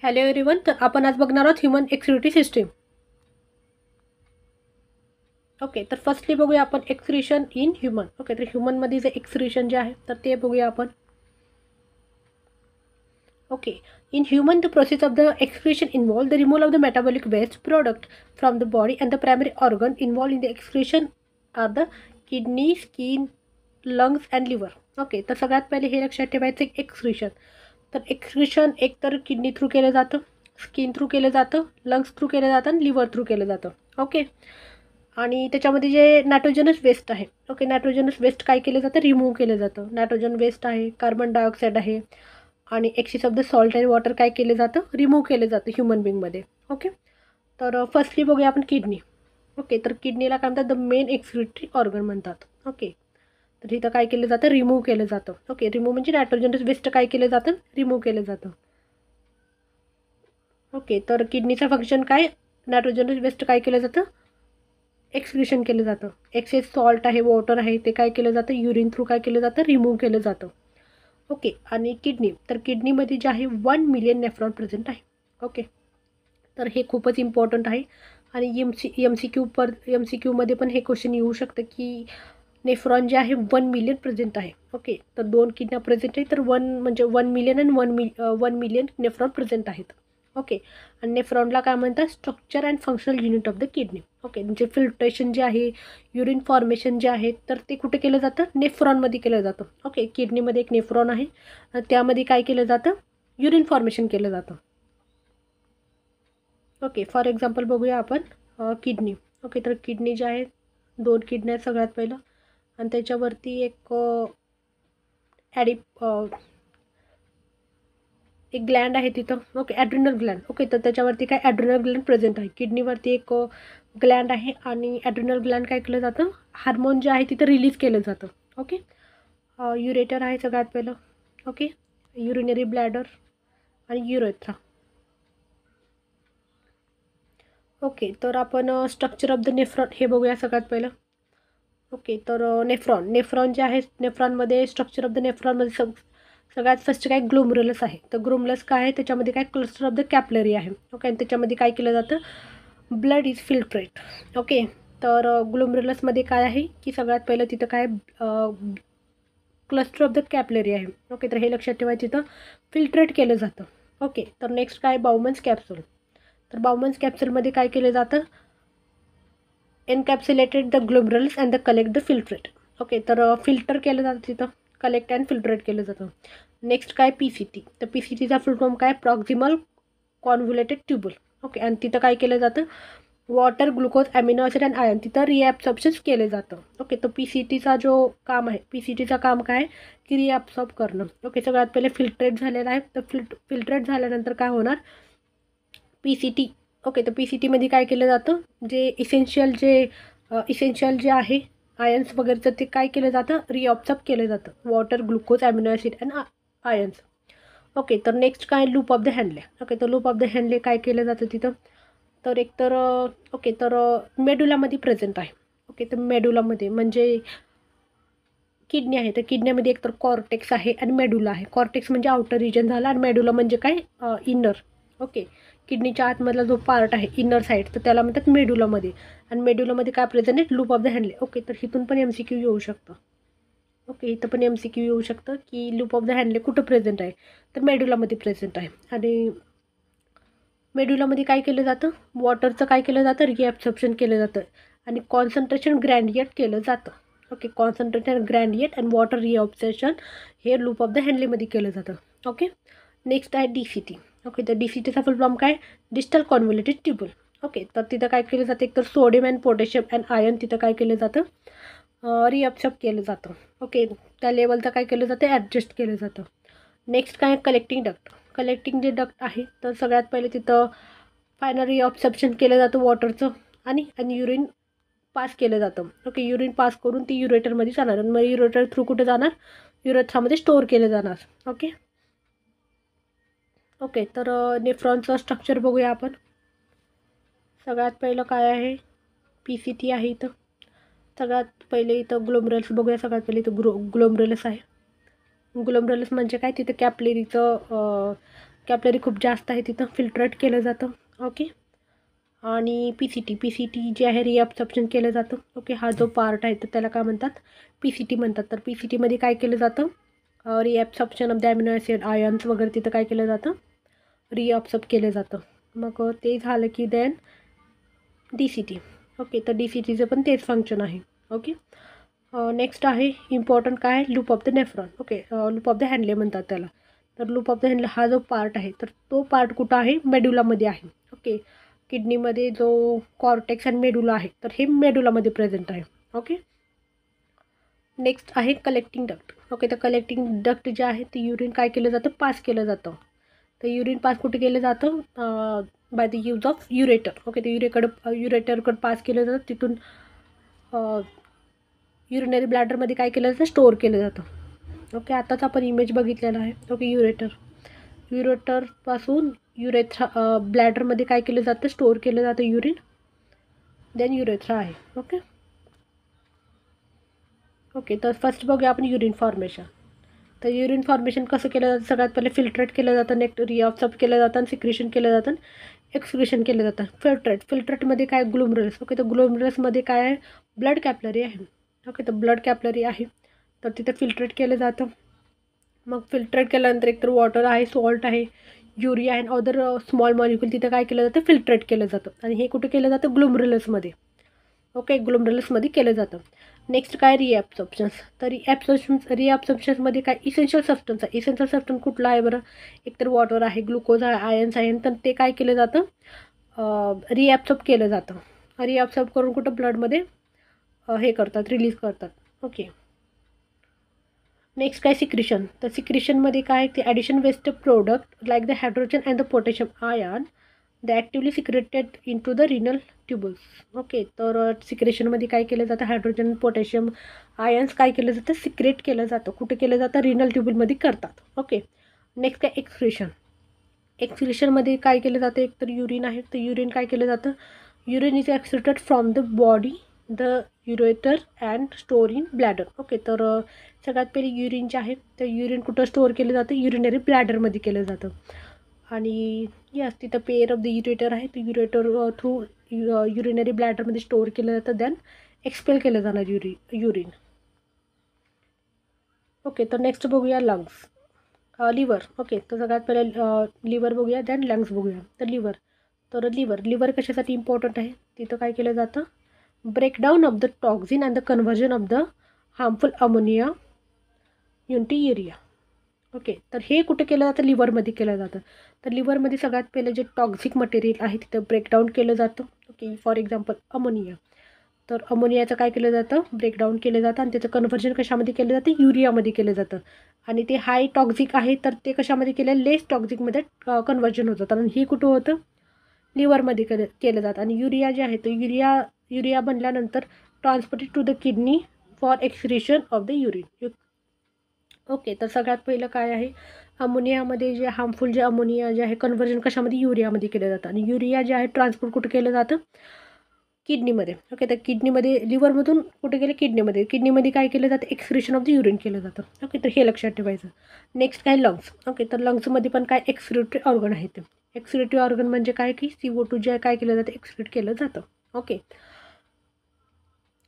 Hello everyone. तर आपण आज बघणार आहोत ह्युमन एक्सक्रिटरी सिस्टीम. ओके, तर फर्स्टली बघूया आपण एक्सक्रिशन इन ह्युमन. ओके, तर ह्युमनमध्ये जे एक्सक्रिशन जे आहे तर ते बघूया आपण. Okay, in human the process of the excretion involve the removal of the metabolic waste product from the body, and the primary organ involved in the excretion are the kidney, skin, lungs and liver. Okay, तर सगळ्यात पहिले हे लक्षात ठेवायचं excretion. तर excretion एक तर kidney through केलं जातं, स्किन थ्रू केलं जातं, लंग्स थ्रू केलं जातं आणि लिव्हर थ्रू केलं जातं. ओके, आणि त्याच्यामध्ये जे नायट्रोजनस वेस्ट आहे, ओके, नायट्रोजनस वेस्ट काय केलं जातं, रिमूव्ह केलं जातं. नायट्रोजन वेस्ट आहे, कार्बन डायऑक्साईड आहे आणि excess of the salt and water काय केलं जातं, रिमूव्ह केलं जातं ह्युमन बिंगमध्ये. ओके, तर फर्स्टली बघूया आपण किडनी. ओके, तर किडनीला काय म्हणतात, द मेन एक्सक्रिटरी ऑर्गन म्हणतात. ओके, तर इथं काय केलं जातं, रिमूव्ह केलं जातं. ओके, रिमूव्ह म्हणजे नायट्रोजनस वेस्ट काय केलं जातं, रिमूव्ह केलं जातं. ओके, तर किडनीचं फंक्शन काय, नायट्रोजनस वेस्ट काय केलं जातं, एक्सक्रिशन केलं जातं. एक्सेस सॉल्ट आहे, वॉटर आहे, ते काय केलं जातं, युरिन थ्रू काय केलं जातं, रिमूव्ह केलं जातं. ओके, आणि किडनी, तर किडनीमध्ये जे आहे 1 मिलियन नेफ्रॉन प्रेझेंट आहे. ओके, तर हे खूपच इम्पॉर्टंट आहे आणि एम सी क्यूमध्ये पण हे क्वेश्चन येऊ शकतं की नेफ्रॉन जे आहे 1 मिलियन प्रेझेंट आहे. ओके, तर 2 किडन्या प्रेझेंट आहे, तर 1 मिलियन आणि 1 मिलियन नेफ्रॉन प्रेझेंट आहेत. ओके, आणि नेफ्रॉनला काय म्हणतात, structure and functional unit of the kidney. Okay, म्हणजे फिल्ट्रेशन जे आहे, युरिन फॉर्मेशन जे आहे तर ते कुठे केलं जातं, नेफ्रॉनमध्ये केलं जातं. ओके, किडनीमध्ये एक नेफ्रॉन आहे, त्यामध्ये काय केलं जातं, युरिन फॉर्मेशन केलं जातं. ओके, फॉर एक्झाम्पल बघूया आपण किडनी. ओके, तर किडनी जे आहे 2 किडन्या आहेत सगळ्यात पहिलं, आणि त्याच्यावरती एक ग्लँड आहे तिथं. Okay, adrenal Gland. ओके, तर त्याच्यावरती काय, ॲड्रिनल ग्लँड प्रेझेंट आहे. किडनीवरती एक ग्लँड आहे आणि ॲड्रिनल ग्लँड काय केलं जातं, हार्मोन जे आहे तिथं रिलीज केलं जातं. ओके, युरेटर आहे सगळ्यात पहिलं. ओके, युरिनरी ब्लॅडर आणि युरेथ्रा. ओके, तर आपण स्ट्रक्चर ऑफ द नेफ्रॉन हे बघूया सगळ्यात पहिलं. ओके, तर नेफ्रॉन जे आहे, नेफ्रॉनमध्ये स्ट्रक्चर ऑफ द नेफ्रॉनमध्ये सगळ्यात फर्स्ट काय, ग्लोमरुलस आहे. तर ग्लोमरुलस काय आहे, त्याच्यामध्ये काय, क्लस्टर ऑफ द कॅपलरी आहे. ओके, आणि त्याच्यामध्ये काय केलं जातं, ब्लड इज फिल्ट्रेट. ओके, तर ग्लोमरुलसमध्ये काय आहे की सगळ्यात पहिलं तिथं काय, क्लस्टर ऑफ द कॅपलरी आहे. ओके, तर हे लक्षात ठेवायचं, तिथं फिल्ट्रेट केलं जातं. ओके, तर नेक्स्ट काय, बाउमन्स कॅप्सूल. तर बाउमन्स कॅप्सूलमध्ये काय केलं जातं, encapsulated the glomerulus and the collect the filtrate. Okay, तर फिल्टर केलं जातं तिथं, कलेक्ट अँड फिल्ट्रेट केलं जातं. नेक्स्ट काय, पी सी टी. तर पी सी टीचा फुल फॉर्म काय, प्रॉक्झिमल कॉन्व्होल्युटेड ट्यूबल. ओके, आणि तिथं काय केलं जातं, water, glucose, amino acid and iron तिथं रिॲब्सॉर्प्शन केलं जातं. ओके, तर पी सी टीचा जो काम आहे, पी सी टीचं काम काय, की रिॲब्सॉर्ब करणं. ओके, सगळ्यात पहिले फिल्ट्रेट झालेलं आहे, तर फिल्ट्रेट झाल्यानंतर काय होणार, पी सी टी. ओके, तर पी सी टीमध्ये काय केलं जातं, जे इसेन्शियल जे आहे आयन्स वगैरेचं ते काय केलं जातं, रिऑब्सॉर्ब केलं जातं, water, glucose, amino acid and ions. Okay, तर नेक्स्ट काय, लूप ऑफ द हँडले. ओके, तर लूप ऑफ द हँडले काय केलं जातं तिथं, तर एक तर ओके, तर मेडुलामध्ये प्रेझेंट आहे. ओके, तर मेडुलामध्ये म्हणजे किडनी आहे, तर किडनीमध्ये एक तर कॉर्टेक्स आहे आणि मेडुला आहे. कॉर्टेक्स म्हणजे आउटर रिजन झाला आणि मेडुला म्हणजे काय, इनर. ओके, किडनीच्या आतमधला जो पार्ट आहे, इनर साईड, तर त्याला म्हणतात मेडुलामध्ये. आणि मेडुलामध्ये काय प्रेझेंट आहे, लूप ऑफ द हँडले. ओके, तर इथून पण एम सी क्यू येऊ शकतं. ओके, इथं पण एम सी क्यू येऊ शकतं की लूप ऑफ द हँडले कुठं प्रेझेंट आहे, तर मेडुलामध्ये प्रेझेंट आहे. आणि मेडुलामध्ये काय केलं जातं, वॉटरचं काय केलं जातं, रिॲब्सॉर्प्शन केलं जातं आणि कॉन्सन्ट्रेशन ग्रॅन्डिएट केलं जातं. ओके, कॉन्सन्ट्रेशन ग्रॅन्डिएट आणि वॉटर रिऑब्सेशन हे लूप ऑफ द हँडलीमध्ये केलं जातं. ओके, नेक्स्ट आहे डी सी टी. ओके, तर डी सी टीचा फुल फॉर्म काय, डिस्टल कॉन्व्होल्युटेड ट्यूबल. ओके, तर तिथं काय केलं जातं, एक तर sodium and potassium and iron तिथं काय केलं जातं, रिअब्सॉर्ब केलं जातं. ओके, त्या लेवलचं काय केलं जातं, ॲडजस्ट केलं जातं. नेक्स्ट काय, कलेक्टिंग डक्ट. कलेक्टिंग जे डक्ट आहे, तर सगळ्यात पहिले तिथं फायनल रिअब्सॉर्प्शन केलं जातं वॉटरचं आणि युरिन पास केलं जातं. ओके, युरिन पास करून ती युरेटरमध्ये जाणार आणि मग युरेटर थ्रू कुठे जाणार, युरेथ्रामध्ये स्टोअर केलं जाणार. ओके, ओके, तर नेफ्रॉनचं स्ट्रक्चर बघूया आपण. सगळ्यात पहिलं काय आहे, पी सी टी आहे इथं. सगळ्यात पहिले इथं ग्लोमरुलस बघूया. सगळ्यात पहिले इथं ग्लोमरुलस आहे. ग्लोमरुलस म्हणजे काय, तिथं कॅपलरी खूप जास्त आहे तिथं फिल्ट्रेट केलं जातं. ओके. आणि पी सी टी जे आहे रिअब्सॉर्प्शन केलं जातं. ओके. हा जो पार्ट आहे तर त्याला काय म्हणतात, पी सी टी म्हणतात. तर पी सी टीमध्ये काय केलं जातं, reabsorption of the amino acid ions वगैरे तिथं काय केलं जातं, रिअब्सॉर्ब केलं जातं. मग ते झालं की then D C T. Okay. तर डी सी टीचं पण तेच फंक्शन आहे. ओके. नेक्स्ट आहे इम्पॉर्टंट काय, loop of the nephron. Okay. Loop of the Henle म्हणतात त्याला. तर लूप ऑफ द हॅन्डले हा जो पार्ट आहे तर तो पार्ट कुठं आहे, मेडुलामध्ये आहे. ओके. किडनीमध्ये जो कॉर्टेक्स आणि मेडुला आहे तर हे मेडुलामध्ये प्रेझेंट आहे. ओके. नेक्स्ट आहे कलेक्टिंग डक्ट. ओके. तर कलेक्टिंग डक्ट जे आहे ते युरिन काय केलं जातं, पास केलं जातं. तर युरिन पास कुठे केलं जातं, by the use of ureter. Okay. तर युरेटरकडं पास केलं जातं. तिथून युरिनरी ब्लॅडरमध्ये काय केलं जातं, स्टोअर केलं जातं. ओके. आताच आपण इमेज बघितलेला आहे. ओके. युरेटरपासून युरेथ्रा ब्लॅडरमध्ये काय केलं जातं, स्टोअर केलं जातं युरिन. देन युरेथ्रा आहे. ओके. ओके. तर फर्स्ट बघूया आपण युरिन फॉर्मेशन. तर युरिन फॉर्मेशन कसं केलं जातं, सगळ्यात पहिले फिल्ट्रेट केलं जातं, नेक्स्ट रिअब्सॉर्ब केलं जातं आणि सिक्रेशन केलं जातं, एक्सक्रिशन केलं जातं. फिल्ट्रेटमध्ये काय, ग्लोमेरुलस. ओके. तर ग्लोमेरुलसमध्ये काय आहे, ब्लड कॅपलरी आहे. ओके. तर ब्लड कॅपलरी आहे तर तिथं फिल्ट्रेट केलं जातं. मग फिल्ट्रेट केल्यानंतर एकतर वॉटर आहे, सॉल्ट आहे, युरिया आहे, अदर स्मॉल मॉलिक्युल तिथं काय केलं जातं, फिल्ट्रेट केलं जातं. आणि हे कुठे केलं जातं, ग्लोमेरुलसमध्ये. ओके. ग्लोमेरुलसमध्ये केलं जातं. नेक्स्ट काय, रिअब्सॉर्प्शन्स. तर रिअब्सॉर्प्शन्समध्ये काय, इसेन्शियल सबस्टन्स आहे. इसेन्शियल सबस्टन्स कुठला आहे बरं, एकतर वॉटर आहे, ग्लुकोज आहे, आयन्स आहे. तर ते काय केलं जातं, रिअब्सॉर्ब केलं जातं. रिअब्सॉर्ब करून कुठं ब्लडमध्ये हे करतात, रिलीज करतात. ओके. नेक्स्ट काय, सिक्रिशन. तर सिक्रिशनमध्ये काय, ते addition waste product like the hydrogen and the potassium ion the actively secreted into the renal tubules. Okay. तर सिक्रेशनमध्ये काय केलं जातं, हायड्रोजन पोटॅशियम आयन्स काय केलं जातं, सिक्रेट केलं जातं. कुठे केलं जातं, रिनल ट्युबलमध्ये करतात. ओके. नेक्स्ट काय, एक्सक्रिशन. एक्सक्रिशनमध्ये काय केलं जातं, एकतर युरिन आहे तर युरिन काय केलं जातं, urine is excreted from the body the ureter and store in bladder. Okay. तर सगळ्यात पहिले युरिन जे आहे तर युरिन कुठं स्टोअर केलं जातं, युरिनरी ब्लॅडरमध्ये केलं जातं. आणि यस तिथं पेअर ऑफ द युरेटर आहे, तर युरेटर थ्रू युरिनरी ब्लॅडरमध्ये स्टोअर केलं जातं. देन एक्सपेल केलं जाणार युरिन. ओके. तर नेक्स्ट बघूया लंग्स, लिव्हर. ओके. तर सगळ्यात पहिले लिव्हर बघूया, देन लंग्स बघूया. तर लिव्हर कशासाठी इम्पॉर्टंट आहे, तिथं काय केलं जातं, breakdown of the toxin and the conversion of the harmful ammonia unity urea. Okay. तर हे कुठे केलं जातं, लिव्हरमध्ये केलं जातं. तर लिव्हरमध्ये सगळ्यात पहिलं जे टॉक्झिक मटेरियल आहे तिथं ब्रेकडाऊन केलं जातं. ओके. For example ammonia. तर अमोनियाचं काय केलं जातं, ब्रेकडाऊन केलं जातं आणि त्याचं कन्व्हर्जन कशामध्ये केलं जातं, युरियामध्ये केलं जातं. आणि ते हाय टॉक्झिक आहे तर ते कशामध्ये केलं, लेस टॉक्झिकमध्ये कन्व्हर्जन होतं. कारण हे कुठं होतं, लिव्हरमध्ये केलं जातं. आणि युरिया जे आहे तर युरिया बनल्यानंतर transported to the kidney for excretion of the urine. Okay. तर सगळ्यात पहिलं काय आहे, अमोनियामध्ये जे हार्मफुल जे अमोनिया जे आहे कन्व्हर्जन कशामध्ये, युरियामध्ये केलं जातं. आणि युरिया जे आहे ट्रान्सपोर्ट कुठं केलं जातं, किडनीमध्ये. ओके. तर किडनीमध्ये, लिव्हरमधून कुठे गेलं, किडनीमध्ये काय केलं जातं, एक्सक्रिशन ऑफ द युरिन केलं जातं. ओके. तर हे लक्षात ठेवायचं. नेक्स्ट काय, लंग्स. ओके. तर लंग्समध्ये पण काय, एक्सक्रिटरी ऑर्गन आहेत. एक्सक्रिटरी ऑर्गन म्हणजे काय की CO2 जे काय केलं जातं, एक्सक्रीट केलं जातं. ओके.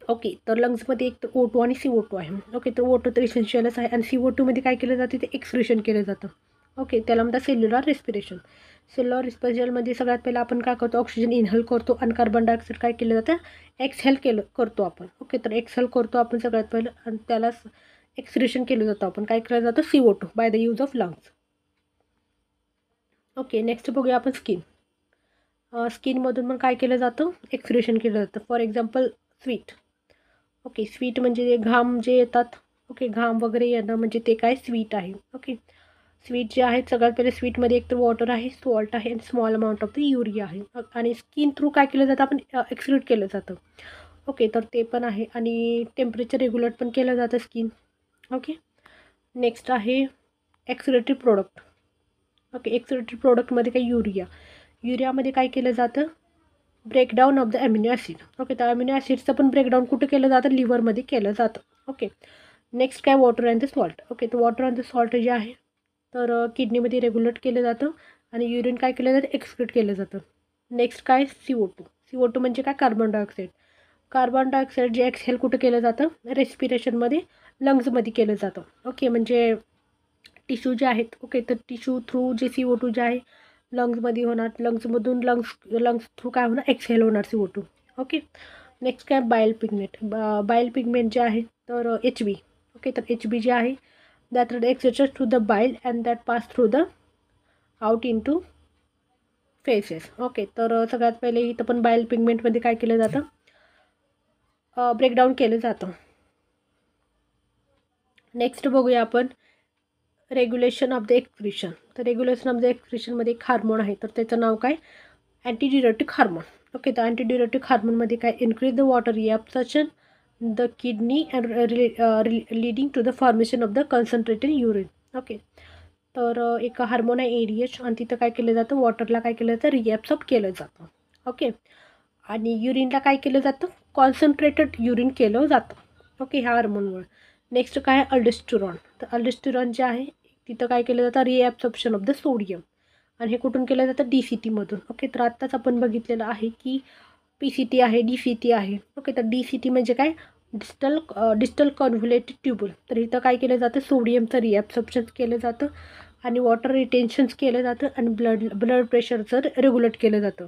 ओके. तर लंग्समध्ये एक तर O2 आणि CO2 आहे. ओके. तर O2 तर इसेन्शियलच आहे आणि CO2मध्ये काय केलं जातं, ते एक्सक्रिशन केलं जातं. ओके. त्याला म्हणतात सेल्युलर रेस्पिरेशन. सेल्युलर रेस्पिरेशनमध्ये सगळ्यात पहिला आपण काय करतो, ऑक्सिजन इनहेल करतो आणि कार्बन डायऑक्साईड काय केलं जातं, एक्सहेल करतो आपण. ओके. तर एक्सहेल करतो आपण सगळ्यात पहिलं आणि त्याला एक्सक्रिशन केलं जातं. आपण काय केलं जातं, CO2 by the use of lungs. Okay. Next बघूया आपण स्किन. स्किनमधून पण काय केलं जातं, एक्सक्रिशन केलं जातं. For example sweet. Okay. Sweet म्हणजे जे घाम जे येतात. ओके. घाम वगैरे येणं म्हणजे ते काय, स्वीट आहे. ओके. स्वीट जे आहेत सगळ्यात पहिले स्वीटमध्ये एक तर वॉटर आहे, सॉल्ट आहे आणि small amount of the urea आहे. आणि स्किन थ्रू काय केलं जातं, आपण एक्सक्रीट केलं जातं. ओके. तर ते पण आहे आणि टेम्परेचर रेग्युलेट पण केलं जातं स्किन. ओके. नेक्स्ट आहे एक्सक्रेटरी प्रोडक्ट. ओके. एक्सक्रेटरी प्रोडक्टमध्ये काय, युरियामध्ये काय केलं जातं, breakdown of the amino acid. Okay. तर अमिनो ॲसिडचं पण ब्रेकडाऊन कुठं केलं जातं, लिव्हरमध्ये केलं जातं. ओके. नेक्स्ट काय, water and the salt. Okay. तर वॉटर अँड द सॉल्ट जे आहे तर किडनीमध्ये रेग्युलेट केलं जातं आणि युरिन काय केलं जातं एक्सक्रीट केलं जातं. नेक्स्ट काय CO2 म्हणजे काय कार्बन डायऑक्साईड जे एक्सहेल कुठं केलं जातं रेस्पिरेशनमध्ये लंग्समध्ये केलं जातं. ओके म्हणजे टिश्यू जे आहेत ओके तर टिश्यू थ्रू जे CO2 जे आहे लंग्समध्ये होणार लंग्समधून लंग्स थ्रू काय होणार एक्सहेल होणार CO2. ओके नेक्स्ट काय बाईल पिगमेंट जे आहे तर HB ओके तर HB जे आहे that excreted through the bile and that pass through the out in to faeces. Okay तर सगळ्यात पहिले इथं पण बाईल पिगमेंटमध्ये काय केलं जातं ब्रेकडाऊन केलं जातं. नेक्स्ट बघूया आपण रेग्युलेशन ऑफ द एक्सक्रीशन. तर रेग्युलेशन ऑफ द एक्सक्रीशनमध्ये एक हार्मोन आहे तर त्याचं नाव काय अँटीडियुरेटिक हार्मोन. ओके तर अँटीडियुरेटिक हार्मोनमध्ये काय increase the water reabsorption the kidney and leading to the formation of the concentrated urine. Okay तर एक हार्मोन आहे ADH आणि तिथं काय केलं जातं वॉटरला काय केलं जातं रिॲब्सॉर्ब केलं जातं. ओके आणि युरिनला काय केलं जातं कॉन्सन्ट्रेटेड युरिन केलं जातं. ओके ह्या हार्मोनमुळे. नेक्स्ट काय अल्डोस्टेरॉन. तर अल्डोस्टेरॉन जे आहे तिथं काय केलं जातं रिॲब्सॉर्प्शन ऑफ द सोडियम आणि हे कुठून केलं जातं DCTमधून. ओके तर आत्ताच आपण बघितलेलं आहे की PCT आहे DCT आहे. ओके तर DCT म्हणजे काय डिस्टल कॉन्व्होल्युटेड ट्यूब्यूल. तर इथं काय केलं जातं सोडियमचं रिॲब्सॉर्प्शन केलं जातं आणि वॉटर रिटेन्शन्स केलं जातं आणि ब्लड प्रेशरचं रेग्युलेट केलं जातं.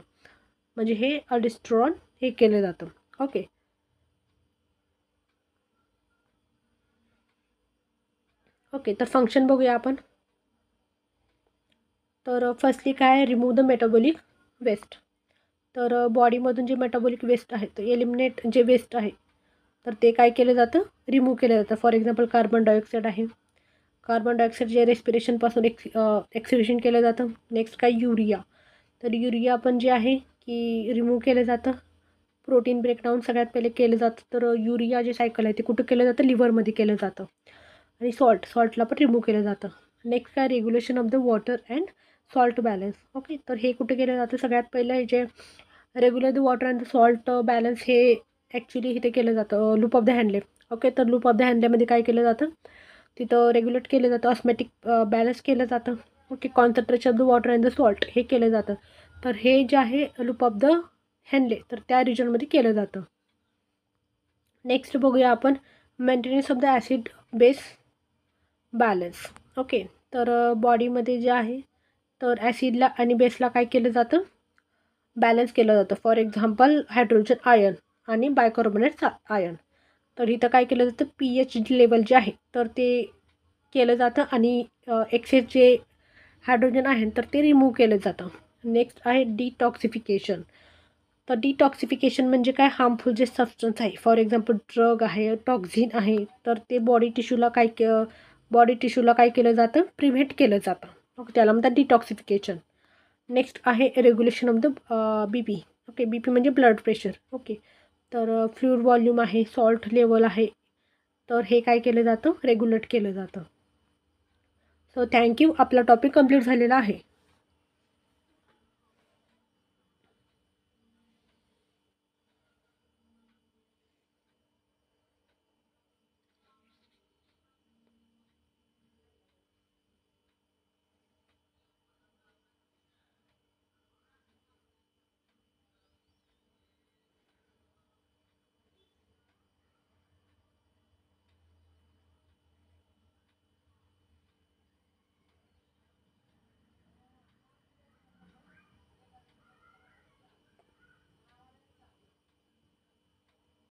म्हणजे हे अल्डोस्टेरॉन हे केलं जातं. ओके तर फंक्शन बघूया आपण. तर फर्स्टली काय रिमूव्ह द मेटाबॉलिक वेस्ट. तर बॉडीमधून जे मेटाबॉलिक वेस्ट आहे तर एलिमिनेट जे वेस्ट आहे तर ते काय केलं जातं रिमूव्ह केलं जातं. फॉर एक्झाम्पल कार्बन डायऑक्साईड आहे कार्बन डायऑक्साईड जे रेस्पिरेशनपासून एक्सक्रिशन केलं जातं. नेक्स्ट काय युरिया. तर युरिया पण जे आहे की रिमूव्ह केलं जातं. प्रोटीन ब्रेकडाऊन सगळ्यात पहिले केलं जातं. तर युरिया जे सायकल आहे ते कुठं केलं जातं लिव्हरमध्ये केलं जातं आणि सॉल्टला पण रिमूव्ह केलं जातं. नेक्स्ट काय regulation of the water and salt balance. Okay तर हे कुठे केलं जातं सगळ्यात पहिलं हे जे regular the water and the salt balance हे ॲक्च्युली इथे केलं जातं लूप ऑफ द हँडले. ओके तर लूप ऑफ द हँडलेमध्ये काय केलं जातं तिथं रेग्युलेट केलं जातं ऑस्मॅटिक बॅलन्स केलं जातं. Okay concentration of the water and the salt हे केलं जातं. तर हे जे आहे लूप ऑफ द हँडले तर त्या रिजनमध्ये केलं जातं. नेक्स्ट बघूया आपण maintenance of the acid base balance. Okay तर बॉडीमध्ये जे आहे तर ॲसिडला आणि बेसला काय केलं जातं बॅलन्स केलं जातं. फॉर एक्झाम्पल हायड्रोजन आयन आणि बायकार्बोनेट आयन. तर इथं काय केलं जातं pH लेवल जे आहे तर ते केलं जातं आणि एक्सेस जे हायड्रोजन आहे तर ते रिमूव्ह केलं जातं. नेक्स्ट आहे डिटॉक्सिफिकेशन. तर डिटॉक्सिफिकेशन म्हणजे काय हार्मफुल जे सबस्टन्स आहे फॉर एक्झाम्पल ड्रग आहे टॉक्झिन आहे तर ते बॉडी टिश्यूला काय केलं जातं प्रिव्हेंट केलं जातं. ओके त्याला म्हणतात डिटॉक्सिफिकेशन. नेक्स्ट आहे regulation of the BP. Okay BP म्हणजे ब्लड प्रेशर. ओके तर फ्लूइड व्हॉल्यूम आहे सॉल्ट लेवल आहे तर हे काय केलं जातं रेग्युलेट केलं जातं. सो थँक्यू आपला टॉपिक कंप्लीट झालेला आहे.